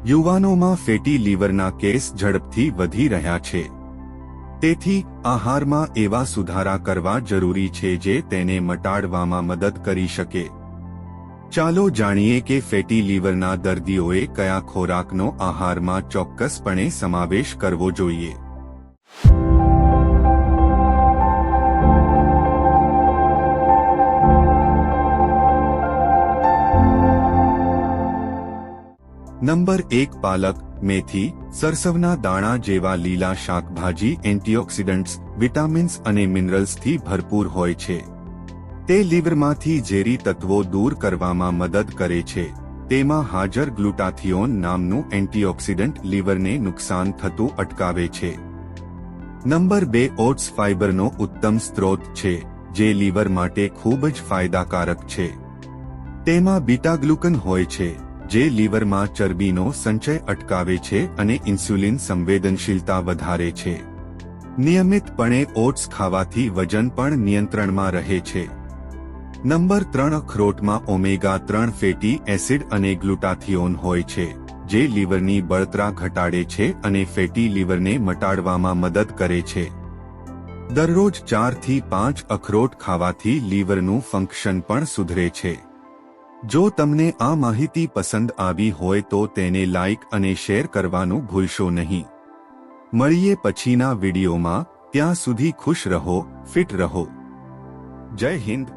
યુવાનોમાં fatty લીવરના case ઝડપથી વધી રહ્યા છે, તેથી આહારમાં એવા સુધારા કરવા જરૂરી છે જે તેને મટાડવામાં મદદ કરી શકે. ચાલો જાણીએ કે ફેટી લીવરના દર્દીઓએ કયા ખોરાકનો આહારમાં ચોક્કસપણે સમાવેશ કરવો જોઈએ. નંબર 1. પાલક, મેથી, સરસવના દાણા જેવા લીલા શાકભાજી એન્ટીઓક્સિડન્ટ્સ, વિટામિન્સ અને મિનરલ્સથી ભરપૂર હોય છે. તે લીવરમાંથી ઝેરી તત્વો દૂર કરવામાં મદદ કરે છે. તેમાં હાજર ગ્લુટાથિયોન નામનું એન્ટીઓક્સિડન્ટ લીવરને નુકસાન થતું અટકાવે છે. નંબર 2. ઓટ્સ ફાઇબરનો ઉત્તમ સ્ત્રોત છે, જે લીવર માટે ખૂબ જ ફાયદાકારક છે. તેમાં બીટા ગ્લુકન હોય છે, જે લીવરમાં ચરબીનો સંચય અટકાવે છે અને ઇન્સ્યુલિન સંવેદનશીલતા વધારે છે. નિયમિતપણે ઓટ્સ ખાવાથી વજન પણ નિયંત્રણમાં રહે છે. નંબર 3. અખરોટમાં ઓમેગા-3 ફેટી એસિડ અને ગ્લુટાથિયોન હોય છે, જે લીવરની બળતરા ઘટાડે છે અને ફેટી લીવરને મટાડવામાં મદદ કરે છે. દરરોજ 4 થી 5 અખરોટ ખાવાથી લીવરનું ફંક્શન પણ સુધરે છે. જો તમને આ માહિતી પસંદ આવી હોય તો તેને લાઇક અને શેર કરવાનું ભૂલશો નહીં. મળીએ પછીના વિડીયોમાં. ત્યાં સુધી ખુશ રહો, ફિટ રહો. જય હિન્દ.